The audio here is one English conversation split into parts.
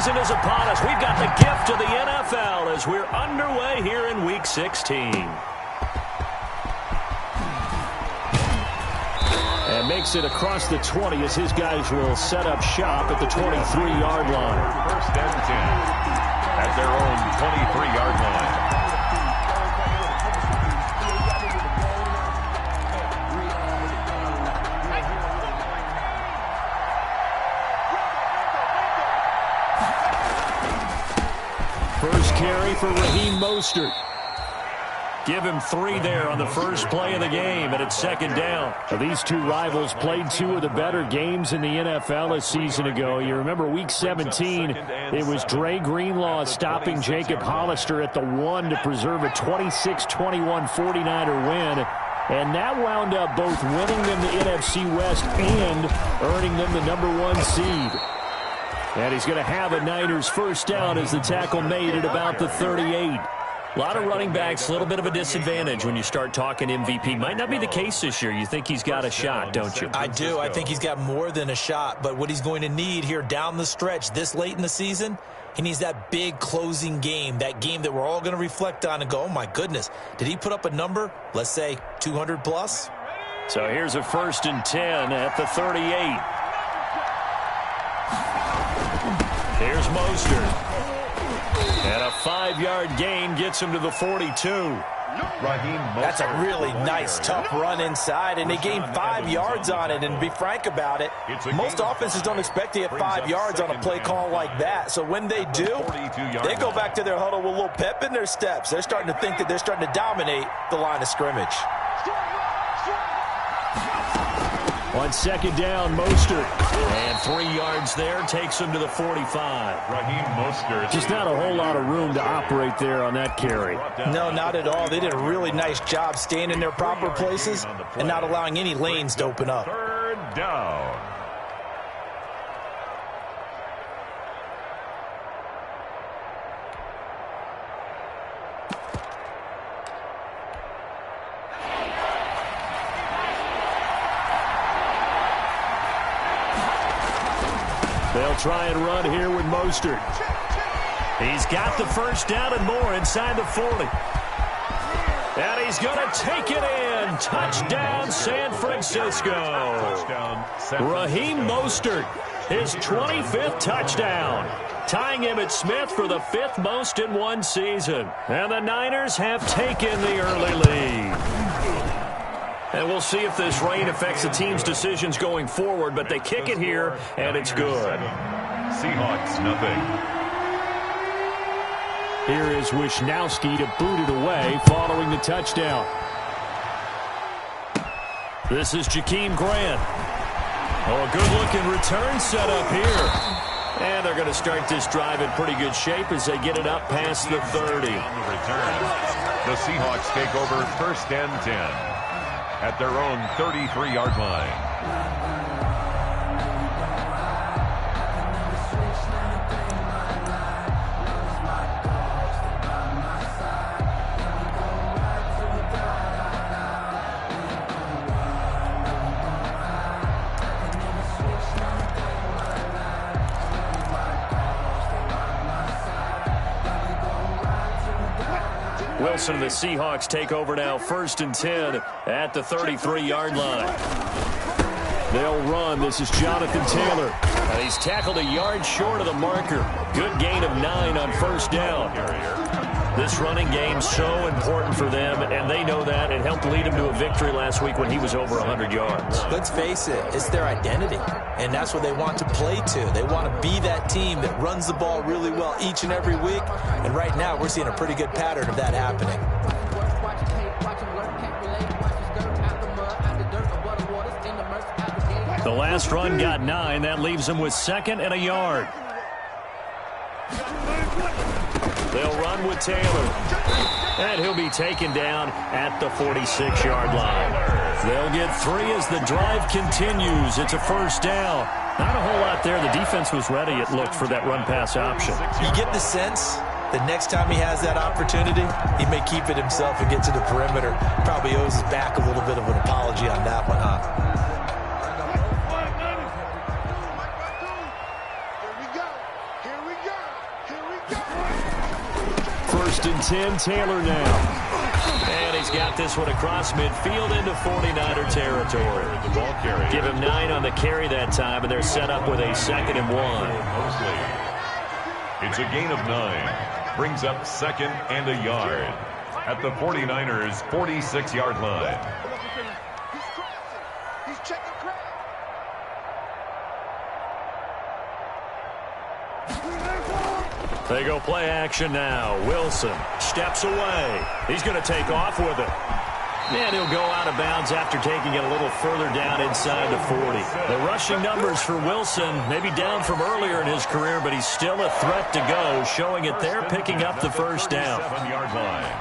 season is upon us. We've got the gift of the NFL as we're underway here in Week 16. And makes it across the 20 as his guys will set up shop at the 23-yard line. First and 10 at their own 23-yard line. First carry for Raheem Mostert. Give him 3 there on the first play of the game, and it's second down. These two rivals played 2 of the better games in the NFL a season ago. You remember Week 17, it was Dre Greenlaw stopping Jacob Hollister at the 1 to preserve a 26-21 49er win. And that wound up both winning them the NFC West and earning them the #1 seed. And he's going to have a Niners first down as the tackle made at about the 38. A lot of running backs, a little bit of a disadvantage when you start talking MVP. Might not be the case this year. You think he's got a shot, don't you? I do. I think he's got more than a shot. But what he's going to need here down the stretch this late in the season, he needs that big closing game, that game that we're all going to reflect on and go, oh, my goodness, did he put up a number, let's say 200 plus? So here's a first and 10 at the 38. Here's Mostert. And a 5-yard gain gets him to the 42. That's a really nice, tough run inside, and they gained 5 yards on it. And to be frank about it, most offenses don't expect to get 5 yards on a play call like that. So when they do, they go back to their huddle with a little pep in their steps. They're starting to think that they're starting to dominate the line of scrimmage. On second down, Mostert. And 3 yards there takes him to the 45. Raheem Mostert. Just not a whole lot of room to operate there on that carry. No, not at all. They did a really nice job staying in their proper places and not allowing any lanes to open up. Third down. They'll try and run here with Mostert. He's got the first down and more inside the 40. And he's going to take it in. Touchdown, San Francisco. Raheem Mostert, his 25th touchdown, tying Emmitt Smith for the 5th most in one season. And the Niners have taken the early lead. And we'll see if this rain affects the team's decisions going forward, but they kick it here, and it's good. Seahawks, nothing. Here is Wishnowski to boot it away following the touchdown. This is Jakeem Grant. Oh, a good-looking return set up here. And they're going to start this drive in pretty good shape as they get it up past the 30. The Seahawks take over first and 10. At their own 33-yard line. Wilson and the Seahawks take over now, first and 10 at the 33-yard line. They'll run. This is Jonathan Taylor. And he's tackled a yard short of the marker. Good gain of 9 on first down. This running game so important for them, and they know that. It helped lead him to a victory last week when he was over 100 yards. Let's face it, it's their identity, and that's what they want to play to. They want to be that team that runs the ball really well each and every week, and right now we're seeing a pretty good pattern of that happening. The last run got 9. That leaves them with 2nd and a yard. They'll run with Taylor. And he'll be taken down at the 46-yard line. They'll get 3 as the drive continues. It's a first down. Not a whole lot there. The defense was ready, it looked, for that run-pass option. You get the sense that next time he has that opportunity, he may keep it himself and get to the perimeter. Probably owes his back a little bit of an apology on that one, huh? Here we go. First and 10, Taylor now. And he's got this one across midfield into 49er territory. The ball carrier. Give him 9 on the carry that time, and they're set up with a 2nd and 1. It's a gain of 9. Brings up 2nd and a yard at the 49ers' 46-yard line. They go play action now. Wilson steps away. He's going to take off with it. And he'll go out of bounds after taking it a little further down inside the 40. The rushing numbers for Wilson, maybe down from earlier in his career, but he's still a threat to go, showing it there, picking up the first down. 7-yard line.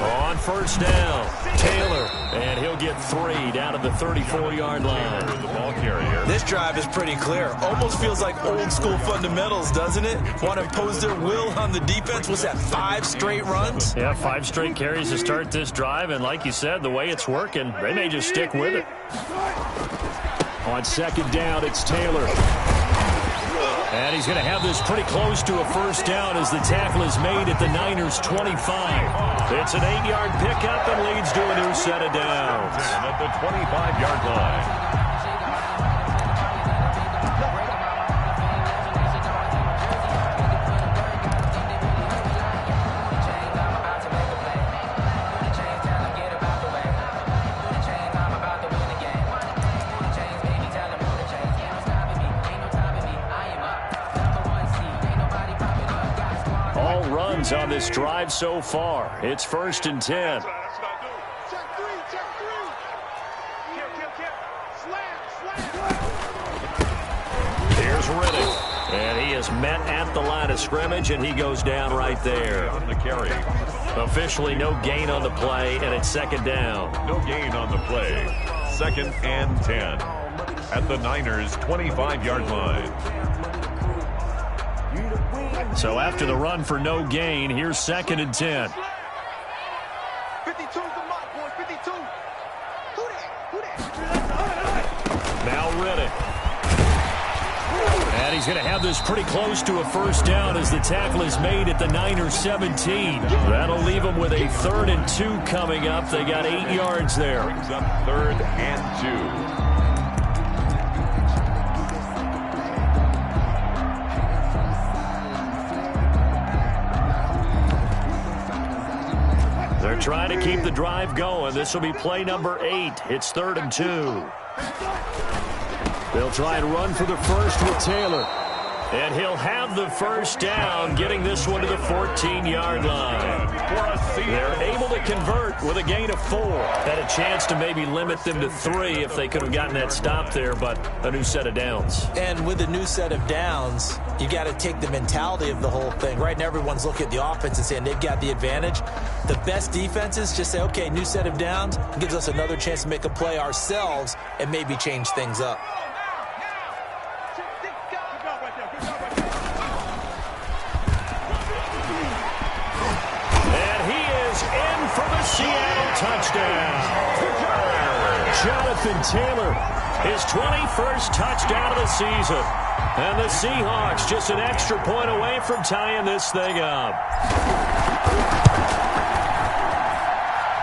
On first down, Taylor, and he'll get 3 down at the 34-yard line. The ball carrier. This drive is pretty clear. Almost feels like old school fundamentals, doesn't it? Want to impose their will on the defense. What's that, 5 straight runs? Yeah, 5 straight carries to start this drive, and like you said, the way it's working, they may just stick with it. On second down, it's Taylor. And he's going to have this pretty close to a first down as the tackle is made at the Niners' 25. It's an 8-yard pickup and leads to a new set of downs. At the 25-yard line. On this drive so far. It's first and 10. Here's Riddick. And he is met at the line of scrimmage, and he goes down right there. On the carry. Officially no gain on the play, and it's second down. No gain on the play. 2nd and 10 at the Niners' 25-yard line. So after the run for no gain, here's 2nd and 10. 52's the mark, boys. 52. Who that? Now Riddick. And he's going to have this pretty close to a first down as the tackle is made at the Niners' 17. That'll leave them with a 3rd and 2 coming up. They got 8 yards there. Brings up 3rd and 2. They're trying to keep the drive going. This will be play number 8. It's 3rd and 2. They'll try and run for the first with Taylor. And he'll have the first down, getting this one to the 14-yard line. They're able to convert with a gain of 4. Had a chance to maybe limit them to 3 if they could have gotten that stop there, but a new set of downs. And with a new set of downs, you got to take the mentality of the whole thing. Right now, everyone's looking at the offense and saying they've got the advantage. The best defenses just say, okay, new set of downs, gives us another chance to make a play ourselves and maybe change things up. Seattle touchdown. Jonathan Taylor, his 21st touchdown of the season. And the Seahawks just an extra point away from tying this thing up.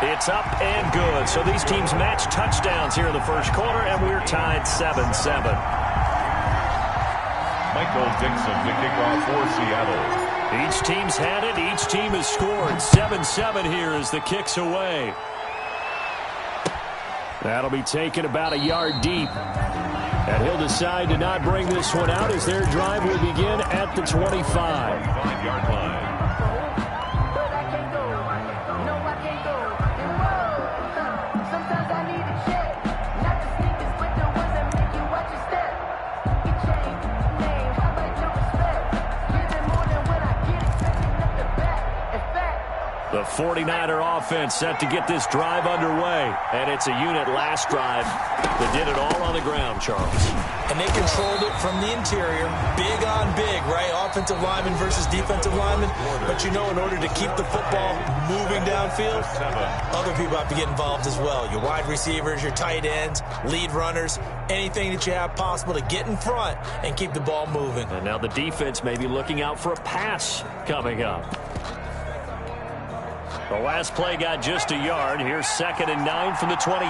It's up and good. So these teams match touchdowns here in the first quarter, and we're tied 7-7. Michael Dixon to kick off for Seattle. Each team's had it. Each team has scored. 7-7 here as the kick's away. that'll be taken about a yard deep. And he'll decide to not bring this one out as their drive will begin at the 25. 5-yard line. The 49er offense set to get this drive underway. And it's a unit last drive that did it all on the ground, Charles. And they controlled it from the interior, big on big, right? Offensive lineman versus defensive lineman. But you know, in order to keep the football moving downfield, other people have to get involved as well. Your wide receivers, your tight ends, lead runners, anything that you have possible to get in front and keep the ball moving. And now the defense may be looking out for a pass coming up. The last play got just a yard. Here's 2nd and 9 from the 26.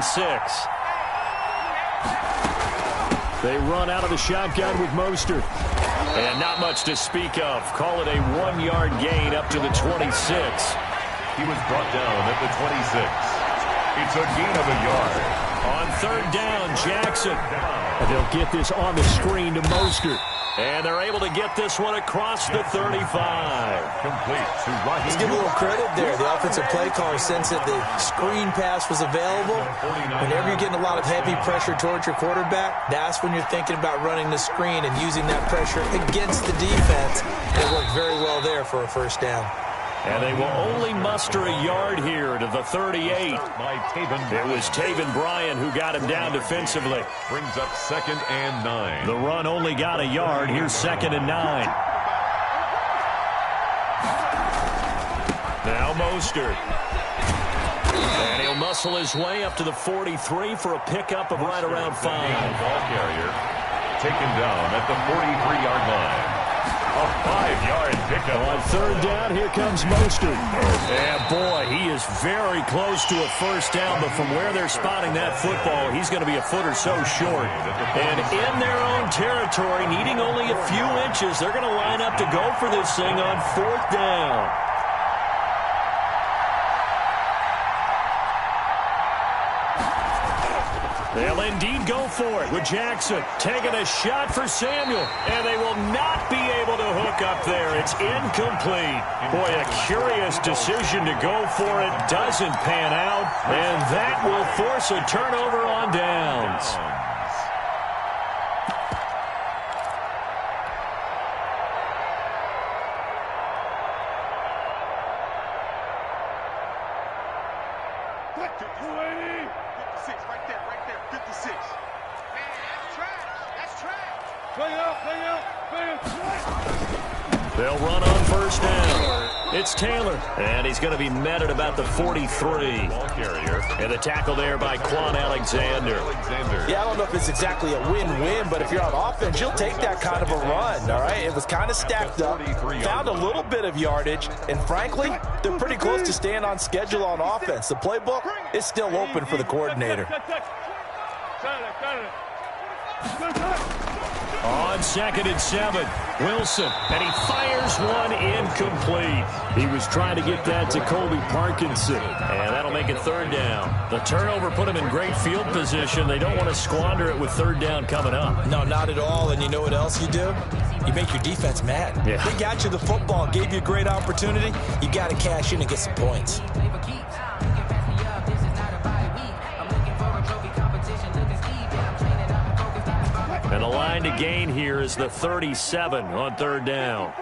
They run out of the shotgun with Mostert. And not much to speak of. Call it a 1-yard gain up to the 26. He was brought down at the 26. It's a gain of a yard. On 3rd down, Jackson. And they'll get this on the screen to Mostert. And they're able to get this one across the 35. Complete to Raheem. Let's give a little credit there. The offensive play caller sensed that the screen pass was available. Whenever you're getting a lot of heavy pressure towards your quarterback, that's when you're thinking about running the screen and using that pressure against the defense. It worked very well there for a 1st down. And they will only muster a yard here to the 38. It was Taven Bryan who got him down defensively. Brings up 2nd and 9. The run only got a yard. Here's 2nd and 9. Now Mostert. And he'll muscle his way up to the 43 for a pickup of right around 5. Ball carrier taken down at the 43-yard line. A 5-yard pickup. On 3rd down, here comes Mostert. And boy, he is very close to a 1st down, but from where they're spotting that football, he's going to be a foot or so short. And in their own territory, needing only a few inches, they're going to line up to go for this thing on 4th down. They'll indeed go for it with Jackson taking a shot for Samuel, and they will not be able to hook up there. It's incomplete. Boy, a curious decision to go for it. Doesn't pan out, and that will force a turnover on downs. They'll run on 1st down. It's Taylor, and he's going to be met at about the 43. Ball carrier. And the tackle there by Quan Alexander. Yeah, I don't know if it's exactly a win-win, but if you're on offense, you'll take that kind of a run, all right? It was kind of stacked up, found a little bit of yardage, and frankly, they're pretty close to staying on schedule on offense. The playbook is still open for the coordinator. On 2nd and 7, Wilson, and he fires one incomplete. He was trying to get that to Colby Parkinson. And that'll make it 3rd down. The turnover put him in great field position. They don't want to squander it with 3rd down coming up. No, not at all. And you know what else you do? You make your defense mad. Yeah. They got you the football, gave you a great opportunity. You got to cash in and get some points. And the line to gain here is the 37 on 3rd down.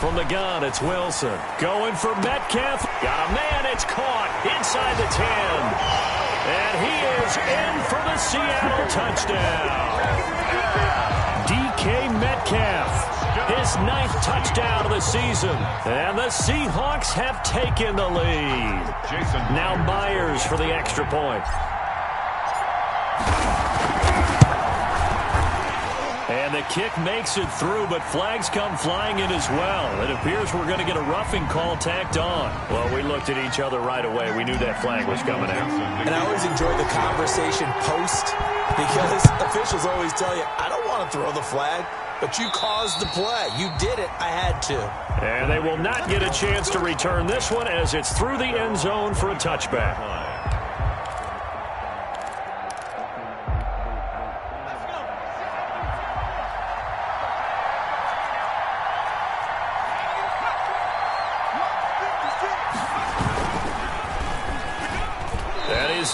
From the gun, it's Wilson. Going for Metcalf. Got a man. It's caught inside the 10. And he is in for the Seattle touchdown. DK Metcalf. His 9th touchdown of the season. And the Seahawks have taken the lead. Now Myers for the extra point. And the kick makes it through, but flags come flying in as well. It appears we're going to get a roughing call tacked on. Well, we looked at each other right away. We knew that flag was coming out. And I always enjoy the conversation post, because officials always tell you, I don't want to throw the flag, but you caused the play. You did it. I had to. And they will not get a chance to return this one as it's through the end zone for a touchback.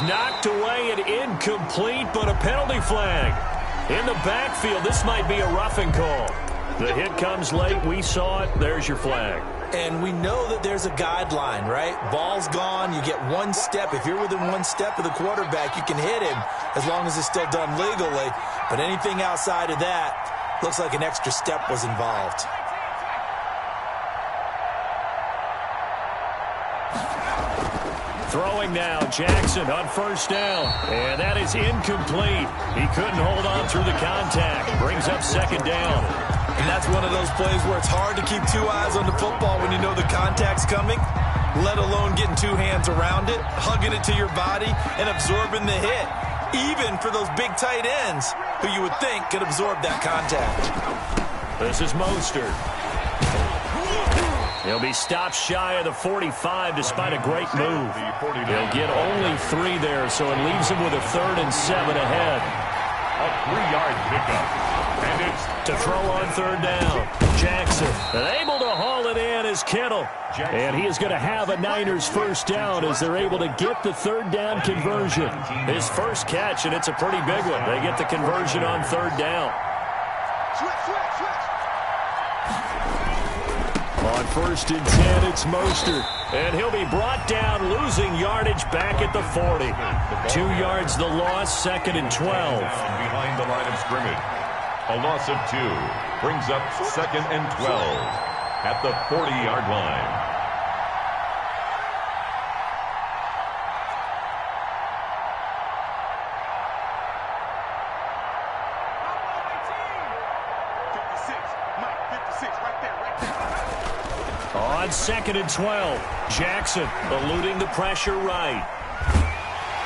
Knocked away and incomplete, but a penalty flag. In the backfield, this might be a roughing call. The hit comes late. We saw it. There's your flag. And we know that there's a guideline, right? Ball's gone. You get one step. If you're within one step of the quarterback, you can hit him as long as it's still done legally. But anything outside of that, looks like an extra step was involved. Throwing now, Jackson on first down. And that is incomplete. He couldn't hold on through the contact. Brings up second down. And that's one of those plays where it's hard to keep two eyes on the football when you know the contact's coming, let alone getting two hands around it, hugging it to your body, and absorbing the hit, even for those big tight ends who you would think could absorb that contact. This is Mostert. He'll be stopped shy of the 45 despite a great move. He'll get only 3 there, so it leaves him with a 3rd and 7 ahead. A 3-yard pickup. And it's to throw on third down. Jackson, and able to haul it in is Kittle. And he is going to have a Niners first down as they're able to get the third down conversion. His first catch, and it's a pretty big one. They get the conversion on third down. On 1st and 10, it's Mostert. And he'll be brought down, losing yardage back at the 40. 2 yards the loss, 2nd and 12. Behind the line of scrimmage. A loss of 2 brings up 2nd and 12 at the 40-yard line. On 2nd and 12, Jackson eluding the pressure right.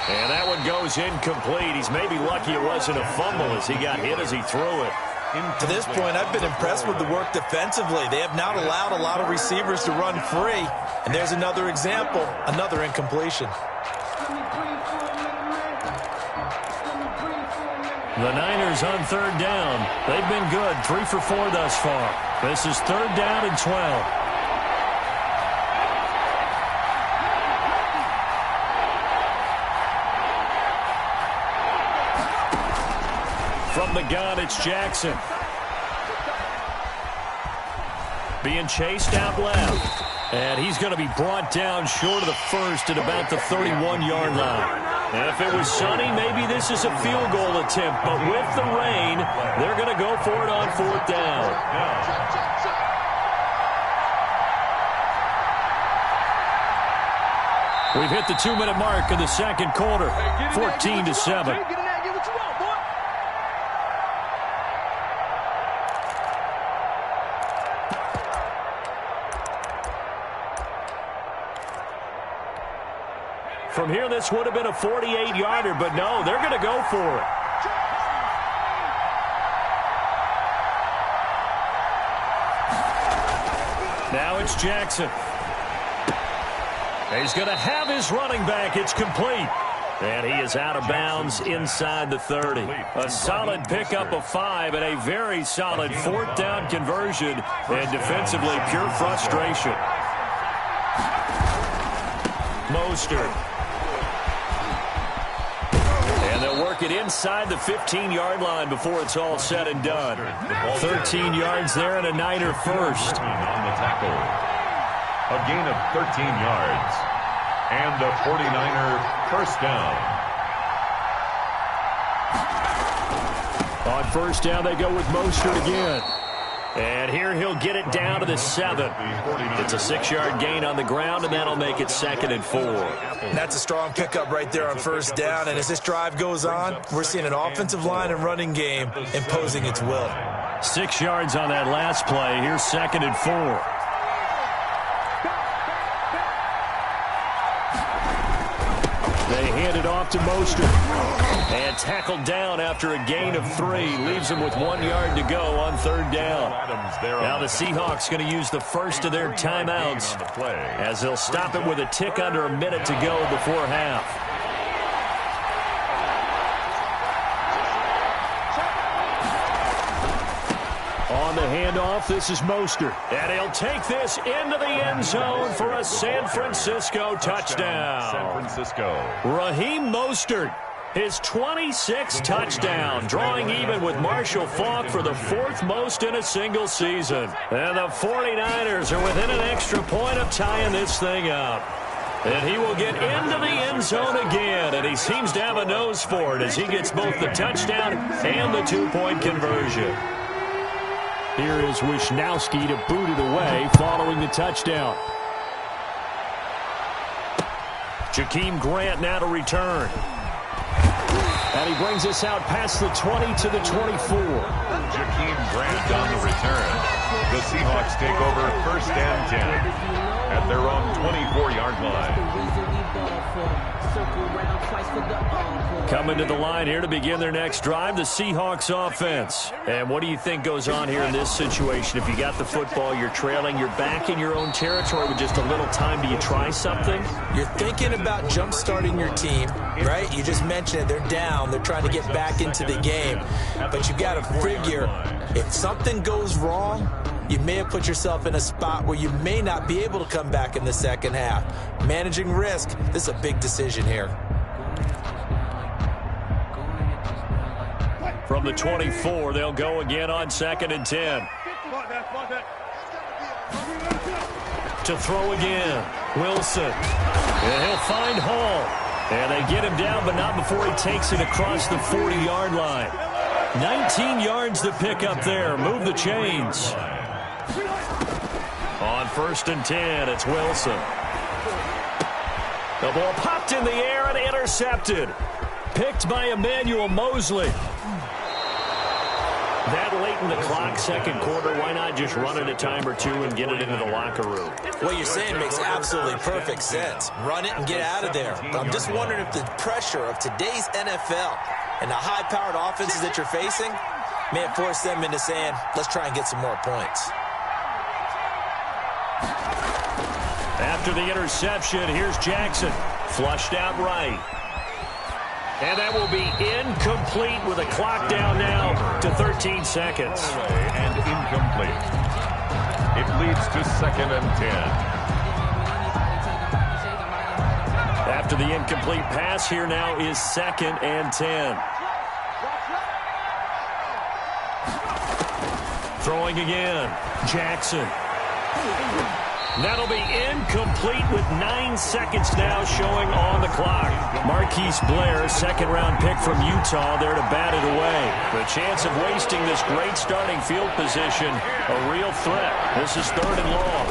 And that one goes incomplete. He's maybe lucky it wasn't a fumble as he got hit as he threw it. To this point, I've been impressed with the work defensively. They have not allowed a lot of receivers to run free. And there's another example, another incompletion. The Niners on third down. They've been good, 3 for 4 thus far. This is 3rd down and 12. From the gun, it's Jackson. Being chased out left. And he's going to be brought down short of the first at about the 31-yard line. And if it was sunny, maybe this is a field goal attempt. But with the rain, they're going to go for it on 4th down. We've hit the 2-minute mark in the second quarter, 14-7. From here, this would have been a 48-yarder, but no, they're going to go for it. Now it's Jackson. He's going to have his running back. It's complete. And he is out of bounds inside the 30. A solid pickup of 5 and a very solid 4th down conversion. And defensively, pure frustration. Mostert. Work it inside the 15-yard line before it's all said and done. 13 yards there and a Niner first. On the tackle. A gain of 13 yards. And a 49er first down. On first down, they go with Mostert again. And here he'll get it down to the 7. It's a 6-yard gain on the ground, and that'll make it 2nd and 4. That's a strong pickup right there on first down. And as this drive goes on, we're seeing an offensive line and running game imposing its will. 6 yards on that last play. Here's 2nd and 4. They hand it off to Mostert. And tackled down after a gain of 3. Leaves them with 1 yard to go on third down. Now the Seahawks going to use the first of their timeouts as they'll stop it with a tick under a minute to go before half. On the handoff, this is Mostert. And he'll take this into the end zone for a San Francisco touchdown. San Francisco. Raheem Mostert His 26th touchdown, drawing even with Marshall Faulk for the 4th most in a single season. And the 49ers are within an extra point of tying this thing up. And he will get into the end zone again, and he seems to have a nose for it as he gets both the touchdown and the 2-point conversion. Here is Wisnowski to boot it away following the touchdown. Jakeem Grant now to return. And he brings us out past the 20 to the 24. Jakeem Grant on the return. The Seahawks take over 1st and 10 at their own 24-yard line. Coming to the line here to begin their next drive, the Seahawks offense. And what do you think goes on here in this situation? If you got the football, you're trailing, you're back in your own territory with just a little time. Do you try something? You're thinking about jump-starting your team, right? You just mentioned it. They're down. They're trying to get back into the game. But you got to figure, if something goes wrong, you may have put yourself in a spot where you may not be able to come back in the second half. Managing risk, this is a big decision here. From the 24, they'll go again on 2nd and 10. To throw again, Wilson. And he'll find Hall. And they get him down, but not before he takes it across the 40-yard line. 19 yards to pick up there. Move the chains. On 1st and 10, it's Wilson. The ball popped in the air and intercepted. Picked by Emmanuel Mosley. That late in the clock, second quarter, why not just run it a time or two and get it into the locker room? What you're saying makes absolutely perfect sense. Run it and get out of there. But I'm just wondering if the pressure of today's NFL and the high-powered offenses that you're facing may have forced them into saying, let's try and get some more points. After the interception, here's Jackson. Flushed out right. And that will be incomplete with a clock down now to 13 seconds. And incomplete. It leads to 2nd and 10. After the incomplete pass, here now is 2nd and 10. Throwing again. Jackson. That'll be incomplete with 9 seconds now showing on the clock. Marquise Blair, 2nd-round pick from Utah, there to bat it away. The chance of wasting this great starting field position, a real threat. This is 3rd and long.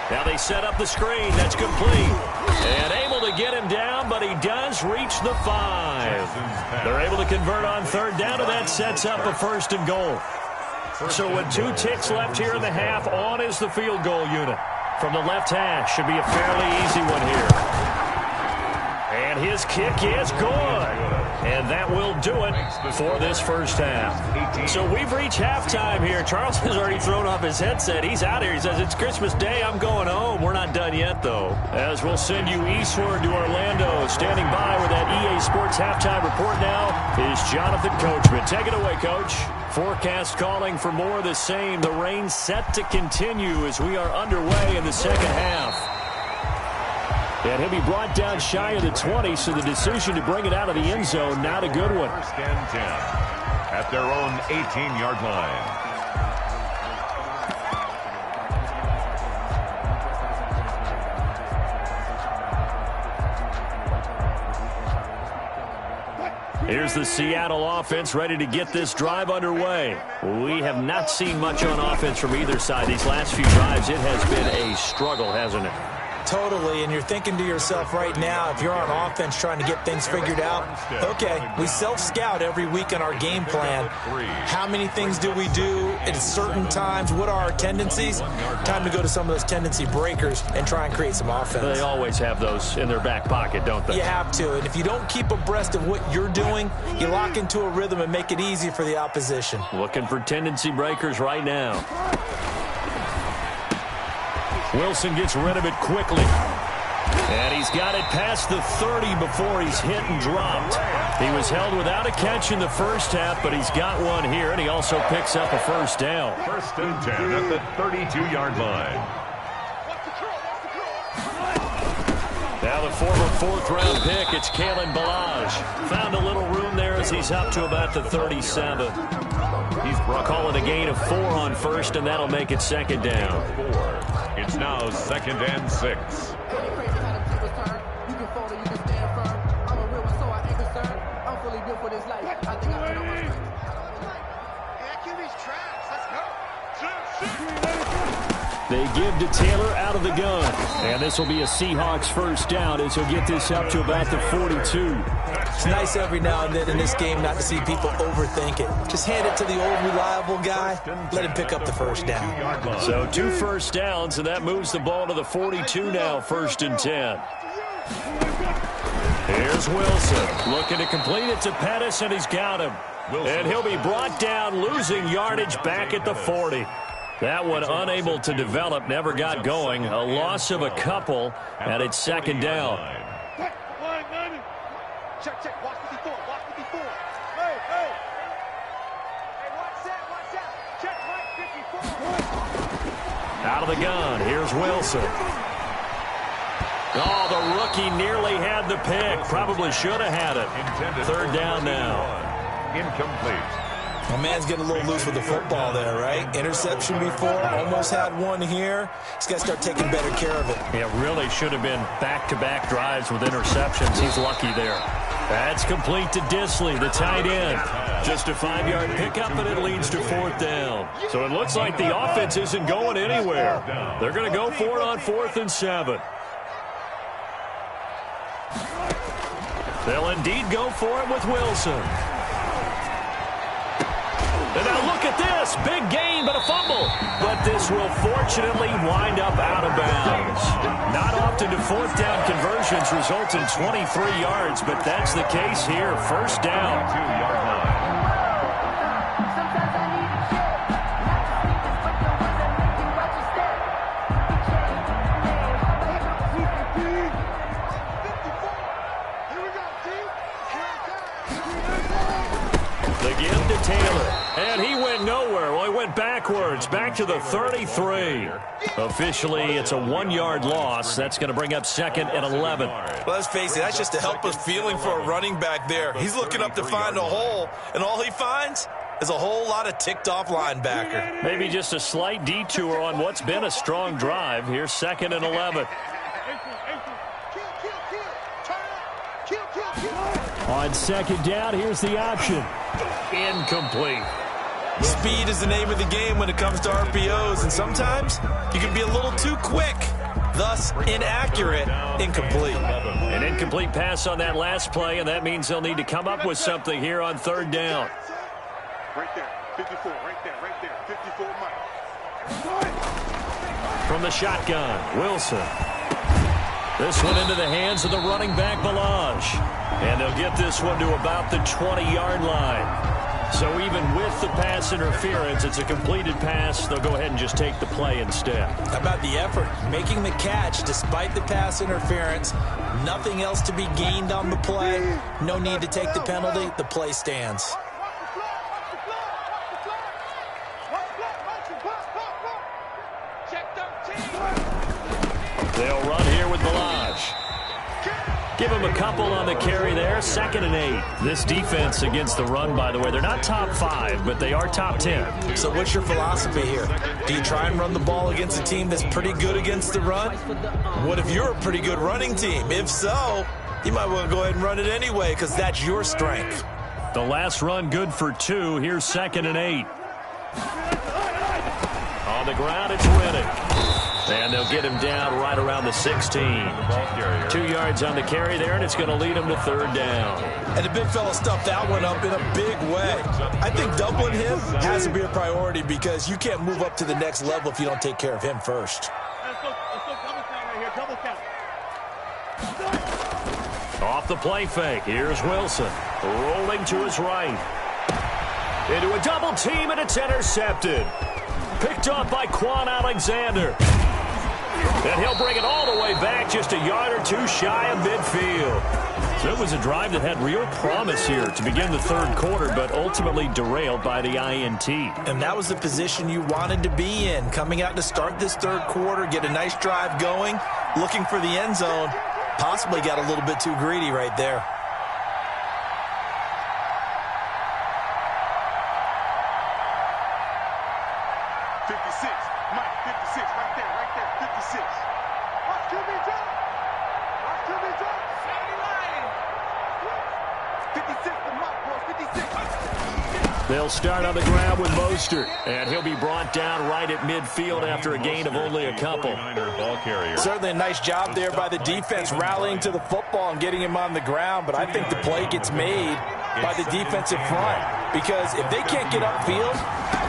Now they set up the screen. That's complete. And able to get him down, but he does reach the 5. They're able to convert on 3rd down, and that sets up a 1st and goal. So with 2 ticks left here in the half, on is the field goal unit. From the left hash, should be a fairly easy one here. And his kick is good. And that will do it for this first half. So we've reached halftime here. Charles has already thrown off his headset. He's out here. He says, it's Christmas Day. I'm going home. We're not done yet, though. As we'll send you eastward to Orlando. Standing by with that EA Sports halftime report now is Jonathan Coachman. Take it away, Coach. Forecast calling for more of the same. The rain set to continue as we are underway in the second half. And he'll be brought down shy of the 20, so the decision to bring it out of the end zone, not a good one. 1st and 10 at their own 18-yard line. Here's the Seattle offense ready to get this drive underway. We have not seen much on offense from either side. These last few drives, it has been a struggle, hasn't it? Totally, and you're thinking to yourself right now, if you're on offense trying to get things figured out, okay, we self-scout every week in our game plan. How many things do we do at certain times? What are our tendencies? Time to go to some of those tendency breakers and try and create some offense. They always have those in their back pocket, don't they? You have to, and if you don't keep abreast of what you're doing, you lock into a rhythm and make it easy for the opposition. Looking for tendency breakers right now. Wilson gets rid of it quickly. And he's got it past the 30 before he's hit and dropped. He was held without a catch in the first half, but he's got one here, and he also picks up a 1st down. 1st and 10 at the 32-yard line. Now the former fourth-round pick, it's Kalen Ballage. Found a little room there as he's up to about the 37. He's calling a gain of 4 on first, and that'll make it second down. It's now 2nd and 6. They give to Taylor out of the gun. And this will be a Seahawks first down as he'll get this up to about the 42. It's nice every now and then in this game not to see people overthink it. Just hand it to the old reliable guy. Let him pick up the first down. So 2 first downs, and that moves the ball to the 42 now, 1st and 10. Here's Wilson looking to complete it to Pettis, and he's got him. And he'll be brought down, losing yardage back at the 40. That one unable to develop, never got going. A loss of a couple, and it's second down. Check, check. Watch 54. Watch 54. Hey, hey. Hey, watch that. Check right 54. Out of the gun, here's Wilson. Oh, the rookie nearly had the pick. Probably should have had it. 3rd down now. Incomplete. My man's getting a little loose with the football there, right? Interception before, almost had one here. He's got to start taking better care of it. It really should have been back-to-back drives with interceptions. He's lucky there. That's complete to Disley, the tight end. Just a 5-yard pickup, and it leads to 4th down. So it looks like the offense isn't going anywhere. They're going to go for it on 4th and 7. They'll indeed go for it with Wilson. And now look at this. Big gain, but a fumble. But this will fortunately wind up out of bounds. Not often do 4th down conversions result in 23 yards, but that's the case here. 1st down. 2-yard line. The give to Taylor. And he went nowhere. Well, he went backwards, back to the 33. Officially, it's a 1-yard loss. That's going to bring up 2nd and 11. Well, let's face it, that's just a helpless feeling for a running back there. He's looking up to find a hole, and all he finds is a whole lot of ticked-off linebacker. Maybe just a slight detour on what's been a strong drive. Here's 2nd and 11. On 2nd down, here's the option. Incomplete. Speed is the name of the game when it comes to RPOs, and sometimes you can be a little too quick, thus inaccurate, incomplete. An incomplete pass on that last play, and that means they'll need to come up with something here on 3rd down. Right there. 54. Right there. 54 Mike. From the shotgun, Wilson. This one into the hands of the running back, Ballage. And they'll get this one to about the 20-yard line. So even with the pass interference, it's a completed pass. They'll go ahead and just take the play instead. How about the effort? Making the catch despite the pass interference. Nothing else to be gained on the play. No need to take the penalty. The play stands. They'll run here with Ballage. Give him a couple on the carry there. 2nd and 8. This defense against the run, by the way, they're not top 5, but they are top 10. So what's your philosophy here? Do you try and run the ball against a team that's pretty good against the run? What if you're a pretty good running team? If so, you might well go ahead and run it anyway because that's your strength. The last run good for 2. Here's 2nd and 8. On the ground, it's Riddick. And they'll get him down right around the 16. 2 yards on the carry there, and it's going to lead him to 3rd down. And the big fella stuffed that one up in a big way. I think doubling him has to be a priority because you can't move up to the next level if you don't take care of him first. Let's go double count right here. Double count. Off the play fake, here's Wilson. Rolling to his right. Into a double team, and it's intercepted. Picked up by Quan Alexander. And he'll bring it all the way back, just a yard or 2 shy of midfield. So it was a drive that had real promise here to begin the 3rd quarter, but ultimately derailed by the INT. And that was the position you wanted to be in, coming out to start this 3rd quarter, get a nice drive going, looking for the end zone. possibly got a little bit too greedy right there. They'll start on the ground with Mostert, and he'll be brought down right at midfield after a gain of only a couple. Certainly a nice job there by the defense rallying to the football and getting him on the ground, but I think the play gets made by the defensive front because if they can't get upfield,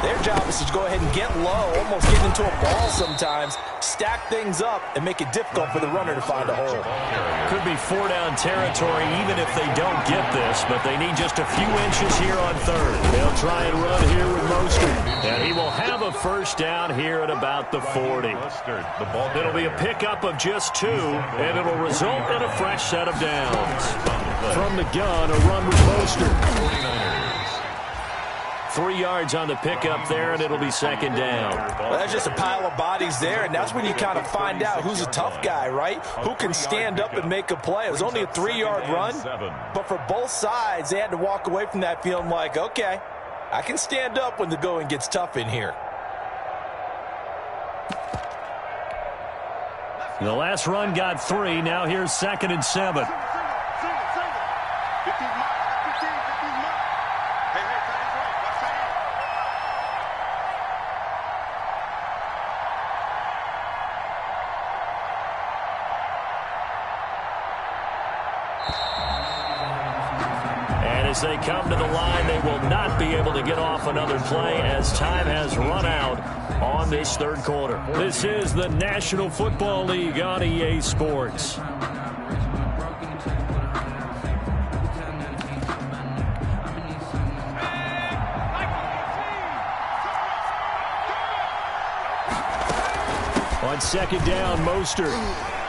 their job is to go ahead and get low, almost get into a ball sometimes, stack things up, and make it difficult for the runner to find a hole. Could be 4-down territory even if they don't get this, but they need just a few inches here on third. They'll try and run here with Mostert, and he will have a first down here at about the 40. It'll be a pickup of just 2, and it'll result in a fresh set of downs. From the gun, a run with Mostert. 3 yards on the pickup there, and it'll be second down. Well, that's just a pile of bodies there, and that's when you kind of find out who's a tough guy, right? Who can stand up and make a play. It was only a 3-yard run, but for both sides, they had to walk away from that feeling like, okay, I can stand up when the going gets tough in here. The last run got 3. Now here's 2nd and 7. As they come to the line, they will not be able to get off another play as time has run out on this third quarter. This is the National Football League on EA Sports. On second down, Mostert.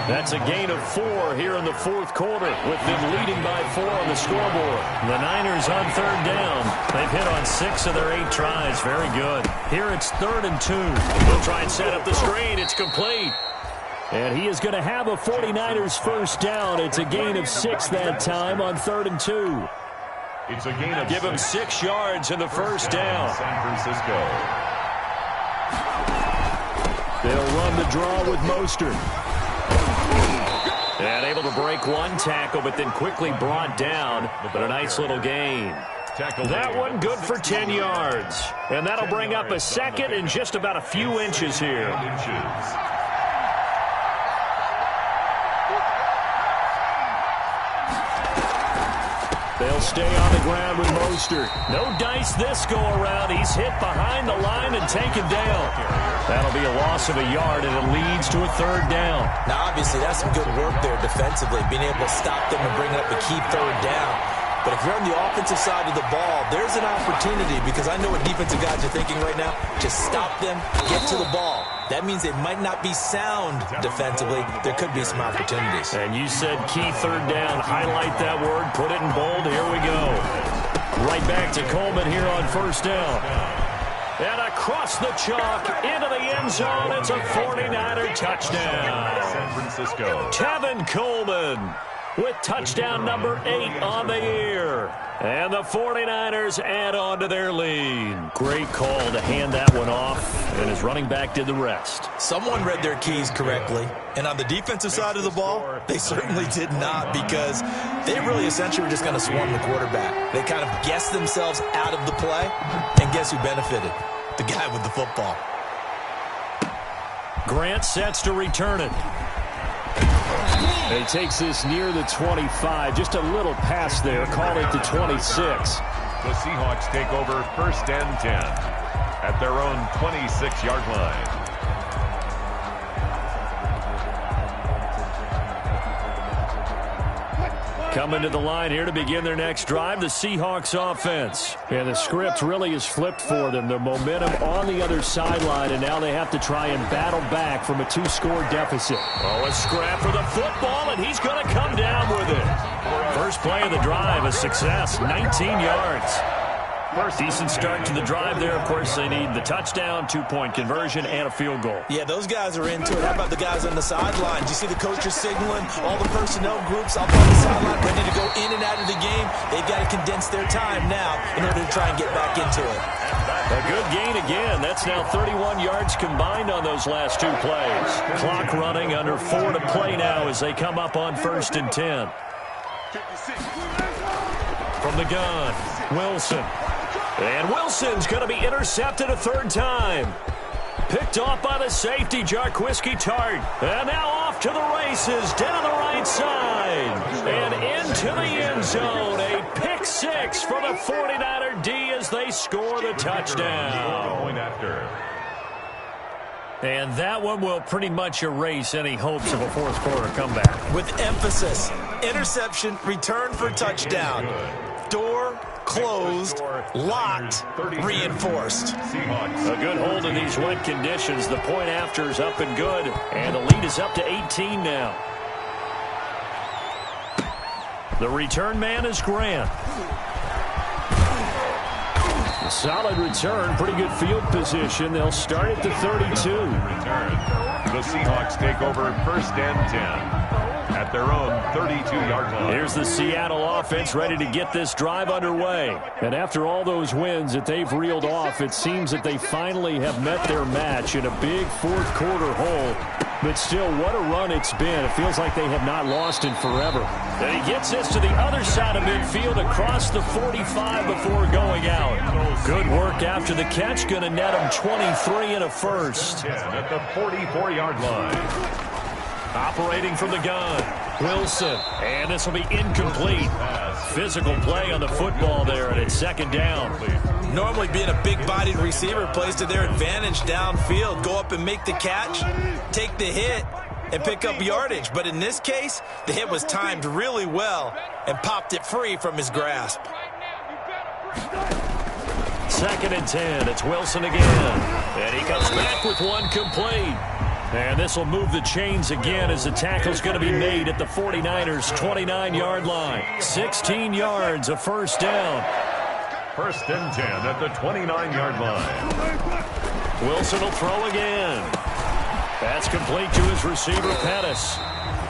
That's a gain of 4 here in the fourth quarter with them leading by 4 on the scoreboard. The Niners on third down. They've hit on 6 of their 8 tries. Very good. Here it's 3rd and 2. They'll try and set up the screen. It's complete. And he is going to have a 49ers first down. It's a gain of 6 that time on 3rd and 2. It's a gain of Give him 6 yards in the first down. San Francisco. They'll run the draw with Mostert. And able to break one tackle, but then quickly brought down. But a nice little gain. That one good for 10 yards. And that'll bring up a 2nd and just about a few inches here. They'll stay on the ground with Mostert. No dice this go around. He's hit behind the line and taken down. That'll be a loss of a yard, and it leads to a 3rd down. Now, obviously, that's some good work there defensively, being able to stop them and bring up a key 3rd down. But if you're on the offensive side of the ball, there's an opportunity because I know what defensive guys are thinking right now. Just stop them, get to the ball. That means they might not be sound defensively. There could be some opportunities. And you said key 3rd down. Highlight that word. Put it in bold. Here we go. Right back to Coleman here on first down. And across the chalk into the end zone. It's a 49er touchdown. San Francisco. Tevin Coleman with touchdown number 8 on the year. And the 49ers add on to their lead. Great call to hand that one off, and his running back did the rest. Someone read their keys correctly, and on the defensive side of the ball, they certainly did not because they really essentially were just going to swarm the quarterback. They kind of guessed themselves out of the play, and guess who benefited? The guy with the football. Grant sets to return it. He takes this near the 25. Just a little pass there. Call it the 26. The Seahawks take over 1st and 10 at their own 26-yard line. Coming to the line here to begin their next drive, the Seahawks offense. And the script really is flipped for them. The momentum on the other sideline, and now they have to try and battle back from a 2-score deficit. Oh, a scrap for the football, and he's going to come down with it. First play of the drive, a success, 19 yards. Decent start to the drive there. Of course, they need the touchdown, 2-point conversion, and a field goal. Yeah, those guys are into it. How about the guys on the sidelines? You see the coaches signaling, all the personnel groups up on the sideline ready to go in and out of the game. They've got to condense their time now in order to try and get back into it. A good gain again. That's now 31 yards combined on those last 2 plays. Clock running, under 4 to play now as they come up on 1st and 10. From the gun, Wilson. And Wilson's going to be intercepted a 3rd time. Picked off by the safety, Jarquiski Tart. And now off to the races, down the right side. And into the end zone. A pick 6 for the 49er D as they score the touchdown. And that one will pretty much erase any hopes of a 4th quarter comeback. With emphasis, interception, return for touchdown. Door closed, locked, reinforced. A good hold in these wet conditions. The point after is up and good, and the lead is up to 18 now. The return man is Grant. A solid return, pretty good field position. They'll start at the 32. The Seahawks take over 1st and 10. At their own 32-yard line. Here's the Seattle offense ready to get this drive underway. And after all those wins that they've reeled off, it seems that they finally have met their match in a big 4th quarter hole. But still, what a run it's been. It feels like they have not lost in forever. And he gets this to the other side of midfield across the 45 before going out. Good work after the catch. Going to net him 23 and a first. At the 44-yard line. Operating from the gun, Wilson. And this will be incomplete. Physical play on the football there, and it's 2nd down. Normally being a big-bodied receiver plays to their advantage downfield. Go up and make the catch, take the hit, and pick up yardage. But in this case, the hit was timed really well and popped it free from his grasp. 2nd and 10. It's Wilson again. And he comes back with one complete. And this will move the chains again as the tackle's going to be made at the 49ers' 29-yard line. 16 yards, a 1st down. 1st and 10 at the 29-yard line. Wilson will throw again. That's complete to his receiver, Pettis.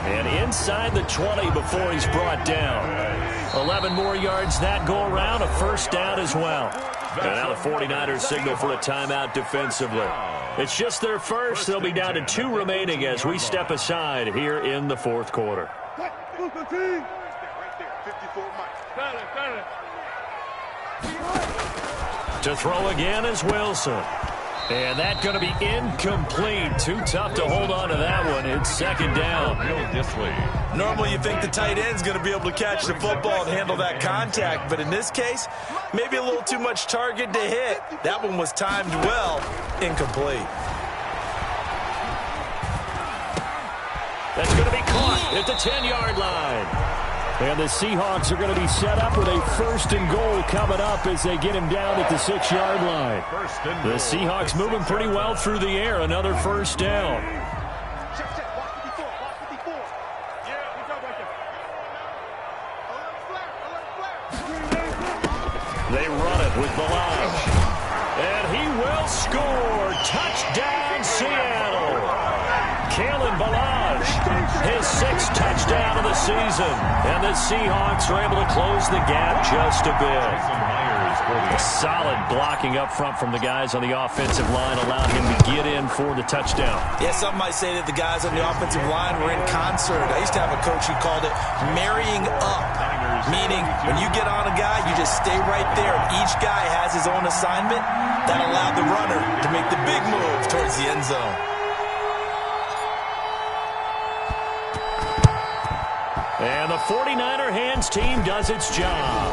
And inside the 20 before he's brought down. 11 more yards that go around, a 1st down as well. And now the 49ers signal for a timeout defensively. It's just their first. They'll be down to 2 remaining as we step aside here in the 4th quarter. To throw again is Wilson. And that's going to be incomplete. Too tough to hold on to that one. It's 2nd down. Normally you think the tight end's going to be able to catch the football and handle that contact. But in this case, maybe a little too much target to hit. That one was timed well. Incomplete. That's going to be caught at the 10-yard line. And the Seahawks are going to be set up with a 1st and goal coming up as they get him down at the 6-yard line. The Seahawks moving pretty well through the air. Another 1st down. They run it with Balaj. And he will score. Touchdown, Seattle. Kalen Balaj, his 6th touchdown of the season. And the Seahawks are able to close the gap just a bit. A solid blocking up front from the guys on the offensive line allowed him to get in for the touchdown. Yeah, some might say that the guys on the offensive line were in concert. I used to have a coach who called it marrying up, meaning when you get on a guy, you just stay right there. Each guy has his own assignment that allowed the runner to make the big move towards the end zone. And the 49er hands team does its job.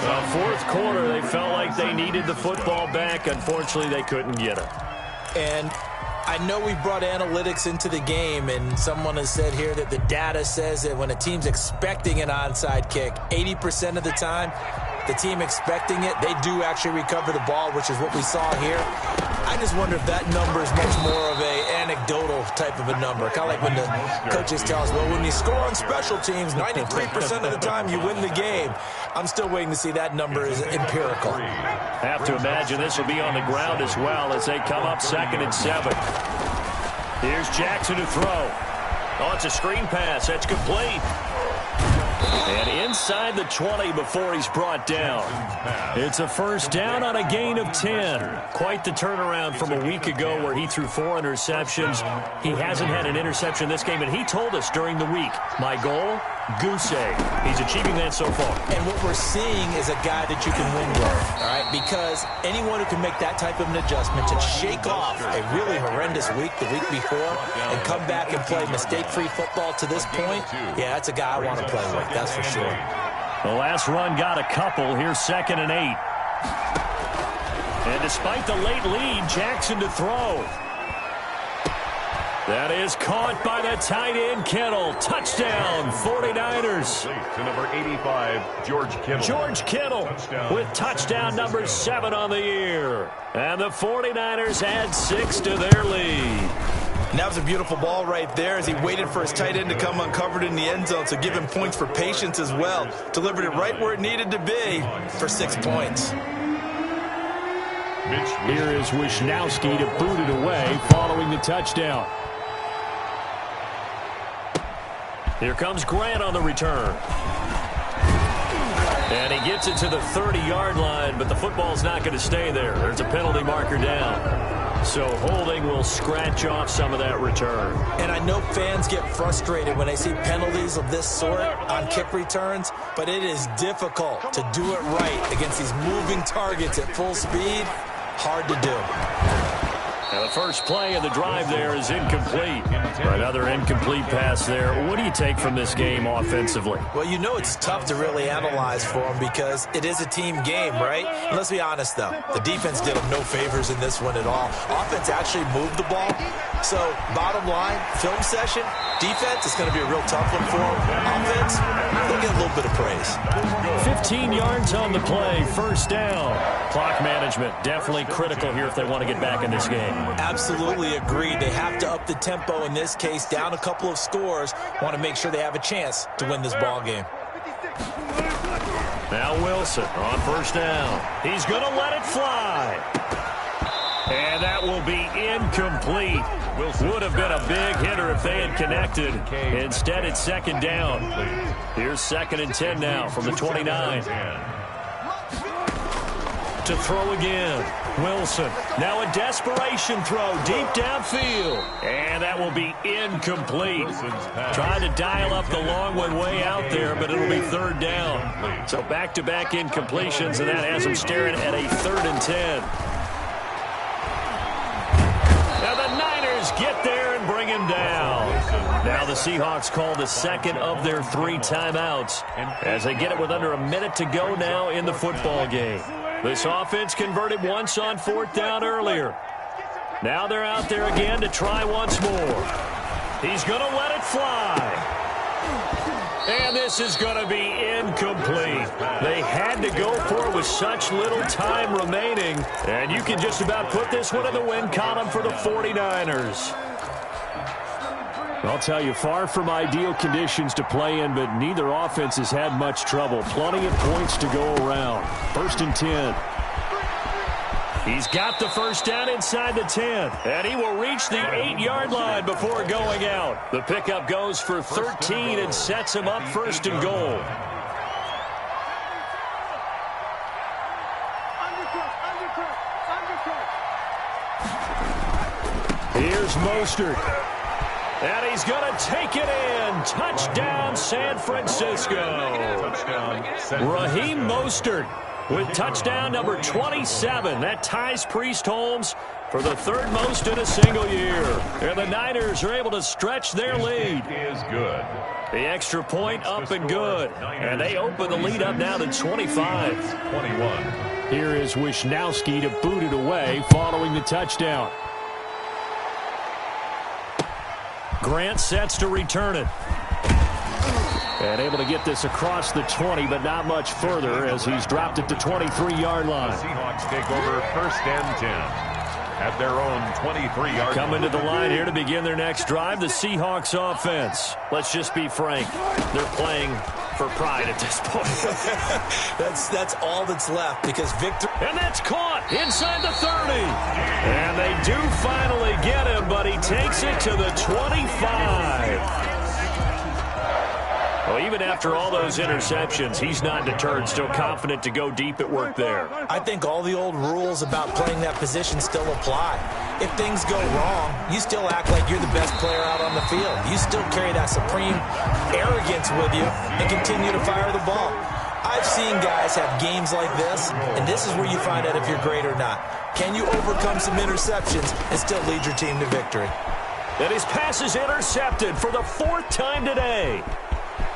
The 4th quarter, they felt like they needed the football back. Unfortunately, they couldn't get it. And I know we brought analytics into the game, and someone has said here that the data says that when a team's expecting an onside kick, 80% of the time, the team expecting it, they do actually recover the ball, which is what we saw here. I just wonder if that number is much more of an anecdotal type of a number. Kind of like when the coaches tell us, well, when you score on special teams, 93% of the time you win the game. I'm still waiting to see that number is empirical. Have to imagine this will be on the ground as well as they come up 2nd and 7. Here's Jackson to throw. Oh, it's a screen pass. That's complete. And inside the 20 before he's brought down. It's a first down on a gain of 10. Quite the turnaround from a week ago where he threw 4 interceptions. He hasn't had an interception this game, and he told us during the week, my goal, goose egg. He's achieving that so far. And what we're seeing is a guy that you can win with, all right? Because anyone who can make that type of an adjustment to shake off a really horrendous week the week before and come back and play mistake-free football to this point, yeah, that's a guy I want to play with, that's for sure. The last run got a couple. Here's 2nd and 8. And despite the late lead, Jackson to throw. That is caught by the tight end, Kittle. Touchdown, 49ers. To number 85, George Kittle. George Kittle with touchdown number 7 on the year. And the 49ers add 6 to their lead. And that was a beautiful ball right there as he waited for his tight end to come uncovered in the end zone, so give him points for patience as well. Delivered it right where it needed to be for 6 points. Here is Wisnowski to boot it away following the touchdown. Here comes Grant on the return. And he gets it to the 30-yard line, but the football's not going to stay there. There's a penalty marker down. So holding will scratch off some of that return. And I know fans get frustrated when they see penalties of this sort on kick returns, but it is difficult to do it right against these moving targets at full speed. Hard to do. Now the first play of the drive there is incomplete. Another incomplete pass there. What do you take from this game offensively? Well, you know it's tough to really analyze for them because it is a team game, right? And let's be honest, though. The defense did them no favors in this one at all. Offense actually moved the ball. So, bottom line, film session, defense is going to be a real tough one for them. Offense, they'll get a little bit of praise. 15 yards on the play, first down. Clock management definitely critical here if they want to get back in this game. Absolutely agreed. They have to up the tempo in this case, down a couple of scores. Want to make sure they have a chance to win this ball game. Now Wilson on first down. He's going to let it fly. And that will be incomplete. Would have been a big hitter if they had connected. Instead, it's 2nd down. Here's 2nd and 10 now from the 29. To throw again. Wilson. Now a desperation throw deep downfield. And that will be incomplete. Trying to dial up the long one way out there, but it'll be 3rd down. So back-to-back incompletions, and that has them staring at a 3rd and 10. Now the Niners get there and bring him down. Now the Seahawks call the second of their 3 timeouts as they get it with under a minute to go now in the football game. This offense converted once on 4th down earlier. Now they're out there again to try once more. He's going to let it fly. And this is going to be incomplete. They had to go for it with such little time remaining. And you can just about put this one in the win column for the 49ers. I'll tell you, far from ideal conditions to play in, but neither offense has had much trouble. Plenty of points to go around. 1st and 10. He's got the first down inside the 10. And he will reach the 8-yard line before going out. The pickup goes for 13 and sets him up 1st and goal. Here's Mostert. And he's going to take it in. Touchdown, San Francisco. Raheem Mostert with touchdown number 27. That ties Priest Holmes for the 3rd most in a single year. And the Niners are able to stretch their lead. Is good. The extra point up and good. And they open the lead up now to 25-21. Here is Wisnowski to boot it away following the touchdown. Grant sets to return it. And able to get this across the 20, but not much further as he's dropped it to 23-yard line. The Seahawks take over 1st and 10. at their own 23-yard line. Coming to the line here to begin their next drive, the Seahawks offense. Let's just be frank. They're playing for pride at this point. That's all that's left because victory. And that's caught inside the 30. And they do finally get him, but he takes it to the 25. Well, even after all those interceptions, he's not deterred, still confident to go deep at work there. I think all the old rules about playing that position still apply. If things go wrong, you still act like you're the best player out on the field. You still carry that supreme arrogance with you and continue to fire the ball. I've seen guys have games like this, and this is where you find out if you're great or not. Can you overcome some interceptions and still lead your team to victory? And his pass is intercepted for the 4th time today.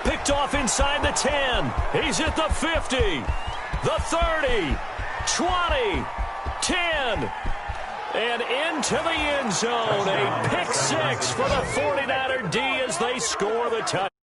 Picked off inside the 10. He's at the 50, the 30, 20, 10, and into the end zone. A pick 6 for the 49er D as they score the touchdown.